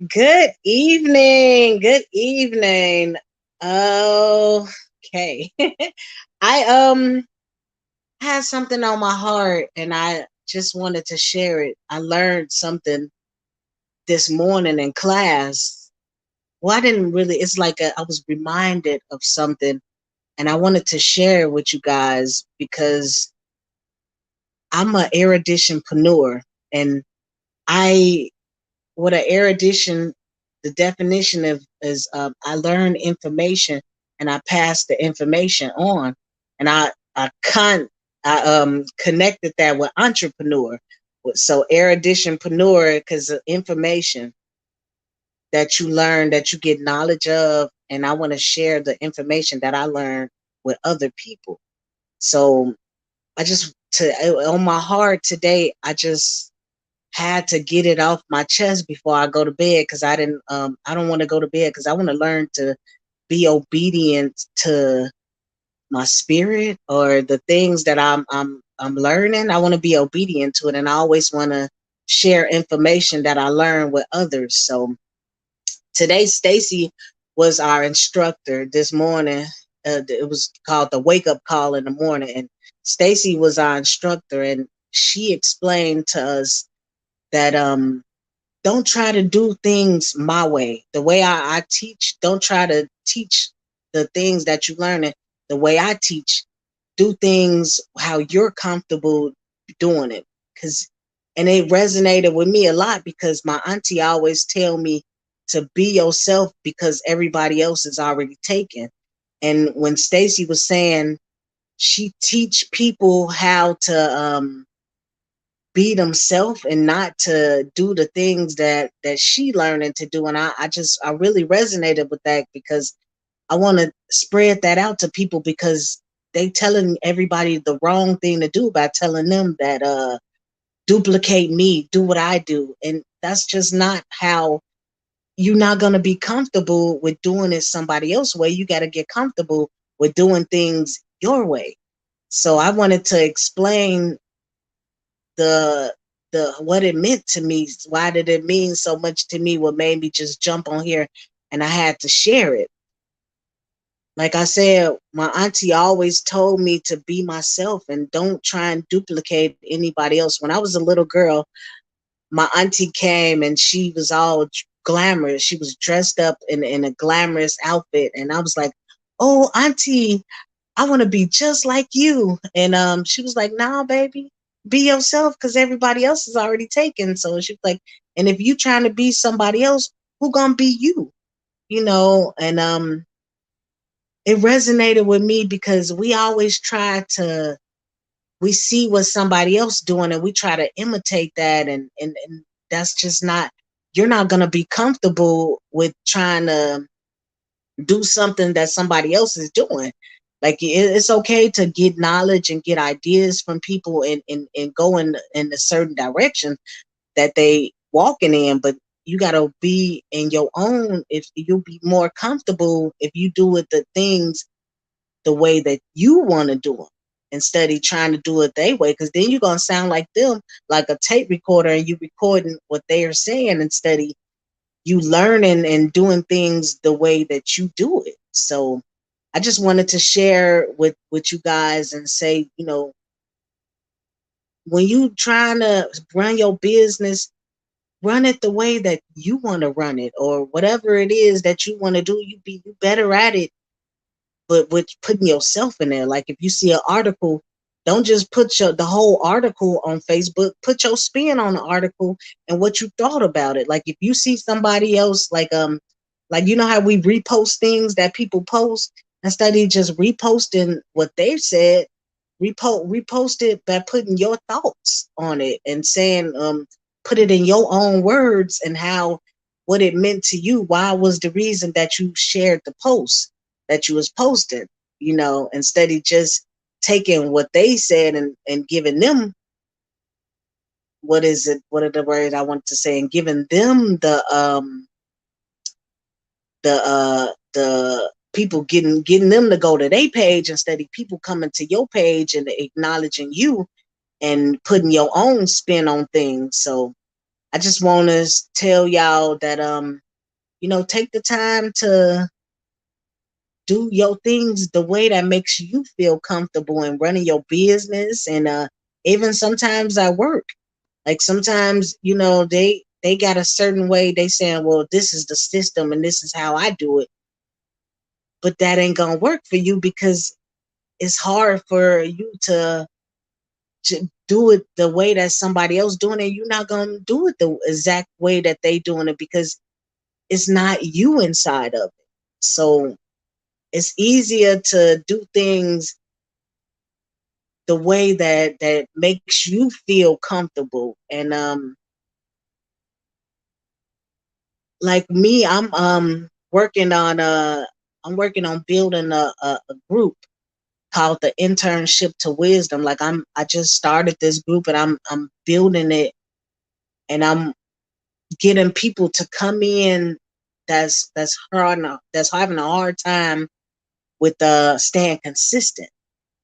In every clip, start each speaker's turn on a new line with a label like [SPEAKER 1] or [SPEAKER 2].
[SPEAKER 1] Good evening. Good evening. Okay. I had something on my heart and I just wanted to share it. I learned something this morning in class. Well, I didn't really it's like I was reminded of something and I wanted to share it with you guys because I'm an eruditionpreneur and I what an erudition, the definition of is I learn information and I pass the information on, and I connected that with entrepreneur. So eruditionpreneur because of information that you learn, that you get knowledge of, and I want to share the information that I learned with other people. So I just to on my heart today, I just had to get it off my chest before I go to bed because I don't want to go to bed because I want to learn to be obedient to my spirit or the things that I'm learning. I want to be obedient to it, and I always want to share information that I learn with others. So today Stacy was our instructor this morning. It was called the wake up call in the morning, and Stacy was our instructor, and she explained to us that don't try to do things my way. The way I teach, don't try to teach the things that you learn it the way I teach. Do things how you're comfortable doing it. And it resonated with me a lot because my auntie always tell me to be yourself because everybody else is already taken. And when Stacy was saying she teach people how to be themselves and not to do the things that she learning to do, and I really resonated with that because I want to spread that out to people because they telling everybody the wrong thing to do by telling them that duplicate me, do what I do, and that's just not how. You're not going to be comfortable with doing it somebody else's way. You got to get comfortable with doing things your way. So I wanted to explain the what it meant to me. Why did it mean so much to me? What made me just jump on here and I had to share it. Like I said, my auntie always told me to be myself and don't try and duplicate anybody else. When I was a little girl, my auntie came and she was all glamorous. She was dressed up in a glamorous outfit. And I was like, oh, auntie, I want to be just like you. And she was like, nah, baby, be yourself because everybody else is already taken. So she was like, and if you trying to be somebody else, who gonna be you? And it resonated with me because we always try to we see what somebody else doing and we try to imitate that and that's just not you're not gonna be comfortable with trying to do something that somebody else is doing. Like it's okay to get knowledge and get ideas from people and go in a certain direction that they walking in, but you gotta be in your own. If you'll be more comfortable if you do it the things the way that you want to do them instead of trying to do it their way, because then you're gonna sound like them, like a tape recorder, and you recording what they are saying instead of you learning and doing things the way that you do it. So I just wanted to share with you guys and say, when you trying to run your business, run it the way that you want to run it, or whatever it is that you want to do. You better at it, but with putting yourself in there. Like if you see an article, don't just put the whole article on Facebook. Put your spin on the article and what you thought about it. Like if you see somebody else, like you know how we repost things that people post instead of just reposting what they've said. Repost it by putting your thoughts on it and saying, put it in your own words and how what it meant to you. Why was the reason that you shared the post that you was posting? Instead of just taking what they said and giving them what is it? What are the words I want to say? And giving them the people getting them to go to their page instead of people coming to your page and acknowledging you and putting your own spin on things. So I just want to tell y'all that take the time to do your things the way that makes you feel comfortable in running your business, and even sometimes at work. Like sometimes, they got a certain way they saying, well, this is the system and this is how I do it. But that ain't gonna work for you because it's hard for you to do it the way that somebody else doing it. You're not gonna do it the exact way that they doing it because it's not you inside of it. So it's easier to do things the way that makes you feel comfortable. And like me, I'm working on building a group called the Internship to Wisdom. Like I just started this group and I'm building it, and I'm getting people to come in that's having a hard time with staying consistent.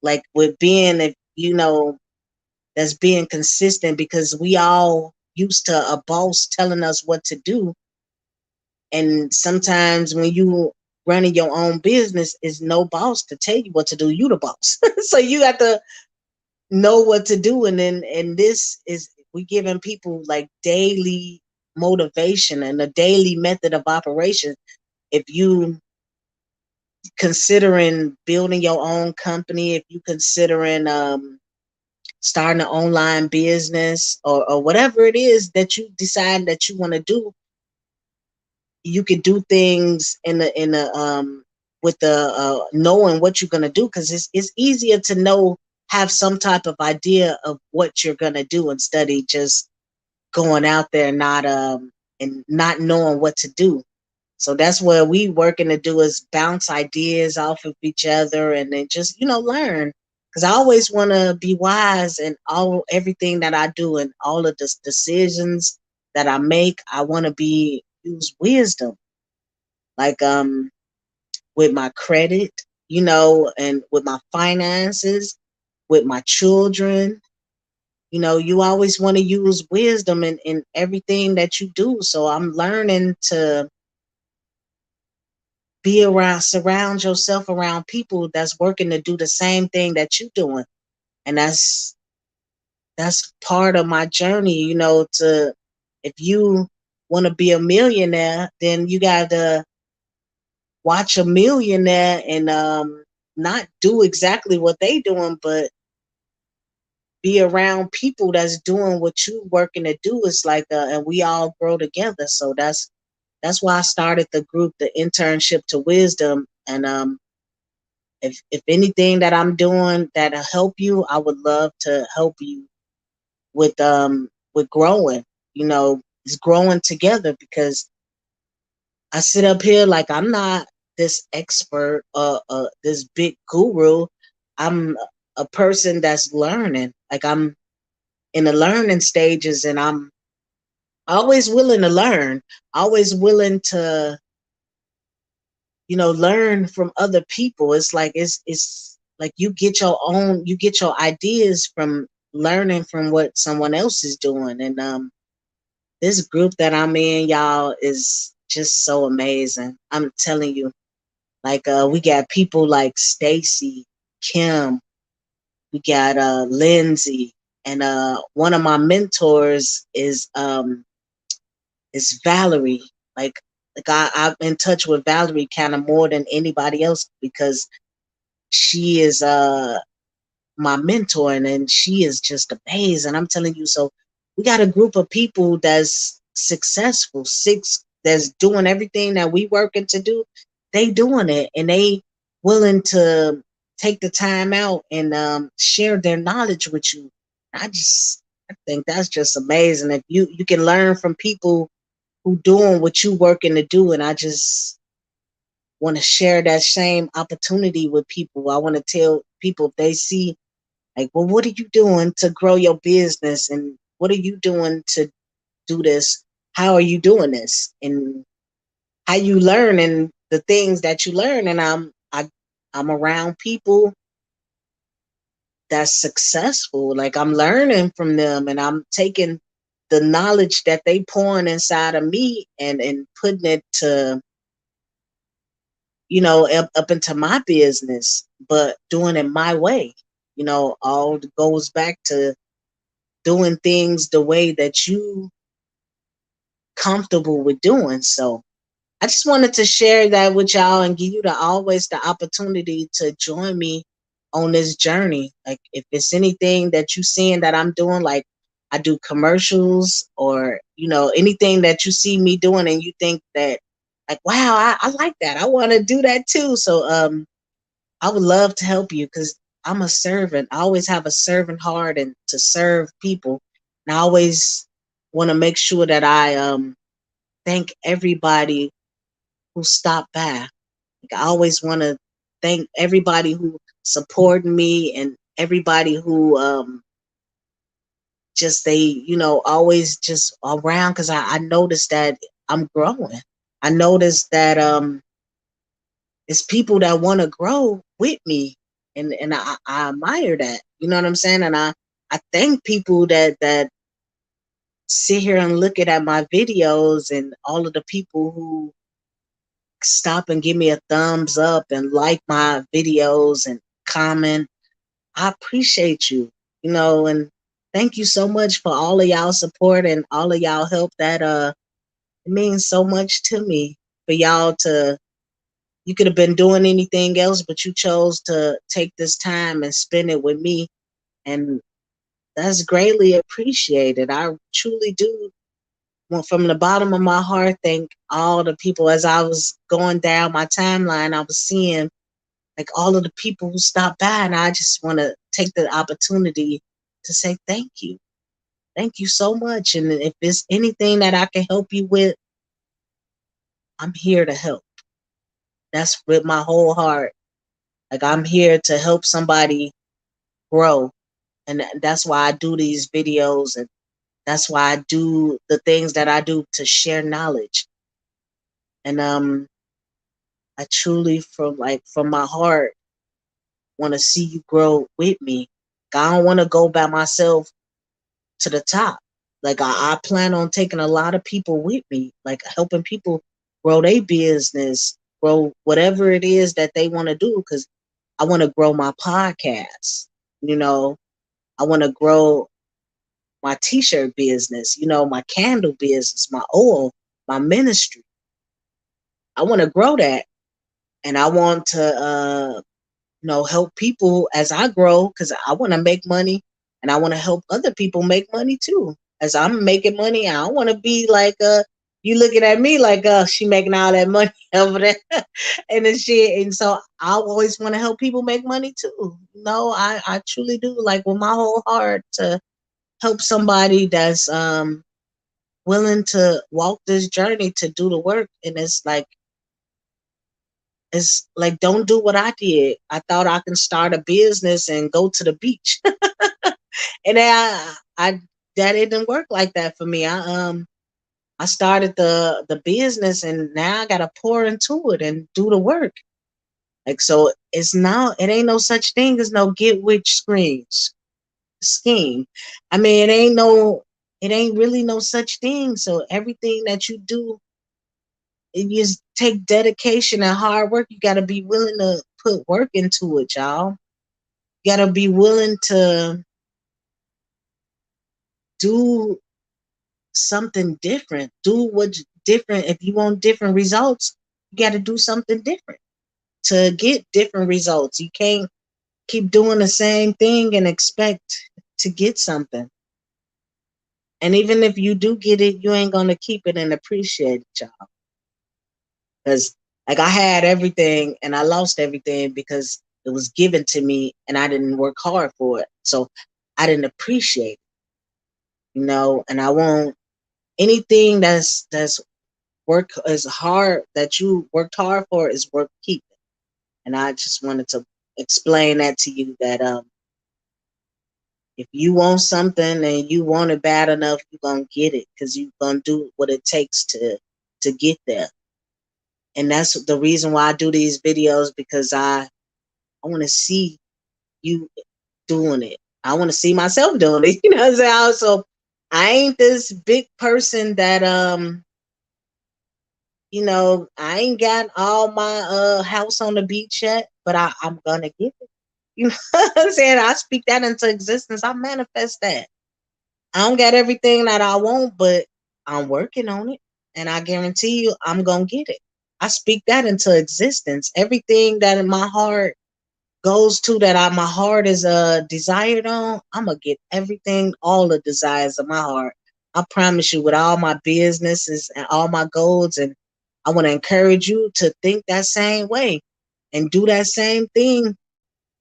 [SPEAKER 1] Like with being, if that's being consistent, because we all used to a boss telling us what to do. And sometimes when you running your own business, is no boss to tell you what to do. You the boss. So you got to know what to do. And this is, we giving people like daily motivation and a daily method of operation. If you considering building your own company, if you considering starting an online business, or whatever it is that you decide that you want to do, you could do things in a with the knowing what you're gonna do, because it's easier to know, have some type of idea of what you're gonna do, instead of just going out there and not knowing what to do. So that's what we working to do, is bounce ideas off of each other and then just learn. Because I always want to be wise in everything that I do, and all of the decisions that I make. I want to be use wisdom, like with my credit, and with my finances, with my children. You always want to use wisdom in everything that you do. So I'm learning to surround yourself around people that's working to do the same thing that you're doing. And that's part of my journey, to, if you want to be a millionaire, then you got to watch a millionaire and not do exactly what they doing, but be around people that's doing what you working to do. Is like and we all grow together. So that's why I started the group, the Internship to Wisdom. And if anything that I'm doing that'll help you, I would love to help you with growing. It's growing together, because I sit up here like I'm not this expert, this big guru. I'm a person that's learning. Like I'm in the learning stages, and I'm always willing to learn, always willing to, learn from other people. It's like it's like you get your ideas from learning from what someone else is doing. And this group that I'm in, y'all, is just so amazing. I'm telling you. Like we got people like Stacy, Kim, we got Lindsay, and one of my mentors is Valerie. Like I'm in touch with Valerie kind of more than anybody else, because she is my mentor, and she is just amazing. I'm telling you. So we got a group of people that's successful, that's doing everything that we working to do. They doing it, and they willing to take the time out and share their knowledge with you. I think that's just amazing. If you can learn from people who doing what you working to do, and I just want to share that same opportunity with people. I want to tell people, if they see, like, well, what are you doing to grow your business? And what are you doing to do this? How are you doing this? And how you learn, and the things that you learn. And I'm around people that's successful. Like I'm learning from them, and I'm taking the knowledge that they pouring inside of me and putting it to, up into my business, but doing it my way. All goes back to doing things the way that you comfortable with doing. So I just wanted to share that with y'all and give you always the opportunity to join me on this journey. Like if it's anything that you seeing that I'm doing, like I do commercials or, anything that you see me doing and you think that like, wow, I like that. I want to do that too. So I would love to help you because I'm a servant. I always have a servant heart and to serve people. And I always want to make sure that I thank everybody who stopped by. Like I always want to thank everybody who supported me and everybody who just they, always just around because I noticed that I'm growing. I noticed that it's people that want to grow with me and I admire that. You know what I'm saying? And I thank people that sit here and look at my videos and all of the people who stop and give me a thumbs up and like my videos and comment. I appreciate you, and thank you so much for all of y'all support and all of y'all help. That it means so much to me for y'all to you could have been doing anything else, but you chose to take this time and spend it with me. And that's greatly appreciated. I truly do. Well, from the bottom of my heart, thank all the people. As I was going down my timeline, I was seeing like all of the people who stopped by, and I just want to take the opportunity to say thank you. Thank you so much. And if there's anything that I can help you with, I'm here to help. That's with my whole heart. Like I'm here to help somebody grow. And that's why I do these videos, and that's why I do the things that I do to share knowledge. And I truly from my heart want to see you grow with me. I don't want to go by myself to the top. Like I plan on taking a lot of people with me, like helping people grow their business, grow whatever it is that they want to do. Because I want to grow my podcast. I want to grow my t-shirt business. My candle business, my oil, my ministry. I want to grow that, and I want to help people as I grow because I want to make money and I want to help other people make money too. As I'm making money, I don't want to be like you looking at me like she making all that money over there and then shit. And so I always want to help people make money too. No, I truly do, like with my whole heart, to help somebody that's willing to walk this journey to do the work. And it's like, don't do what I did. I thought I can start a business and go to the beach. And I that didn't work like that for me. I started the business and now I gotta pour into it and do the work. Like so it ain't no such thing as no get rich scheme. I mean it ain't really no such thing. So everything that you do, it just take dedication and hard work. You gotta be willing to put work into it, y'all. You gotta be willing to do something different. Do what's different. If you want different results, you gotta do something different to get different results. You can't keep doing the same thing and expect to get something. And even if you do get it, you ain't gonna keep it and appreciate it, y'all. Because like I had everything and I lost everything because it was given to me and I didn't work hard for it. So I didn't appreciate it, and I want anything that's work as hard that you worked hard for is worth keeping. And I just wanted to explain that to you that if you want something and you want it bad enough, you're gonna get it because you're gonna do what it takes to get there. And that's the reason why I do these videos, because I want to see you doing it. I want to see myself doing it. You know what I'm saying? Also, I ain't this big person that I ain't got all my house on the beach yet, but I'm gonna get it. You know what I'm saying? I speak that into existence. I manifest that. I don't got everything that I want, but I'm working on it. And I guarantee you I'm gonna get it. I speak that into existence. Everything that in my heart goes to that my heart is desired on, I'm gonna get everything, all the desires of my heart. I promise you, with all my businesses and all my goals, and I want to encourage you to think that same way and do that same thing,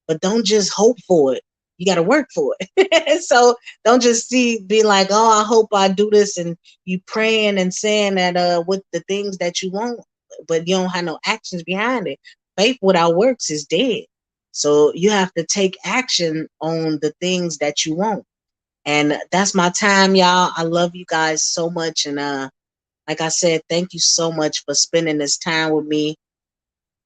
[SPEAKER 1] but don't just hope for it. You got to work for it. So don't just be like, oh, I hope I do this, and you praying and saying that with the things that you want, but you don't have no actions behind it. Faith without works is dead. So you have to take action on the things that you want. And that's my time, y'all. I love you guys so much. And like I said, thank you so much for spending this time with me.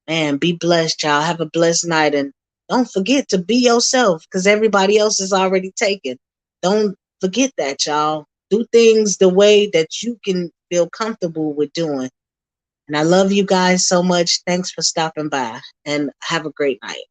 [SPEAKER 1] Man, be blessed, y'all. Have a blessed night. And don't forget to be yourself, because everybody else is already taken. Don't forget that, y'all. Do things the way that you can feel comfortable with doing. And I love you guys so much. Thanks for stopping by, and have a great night.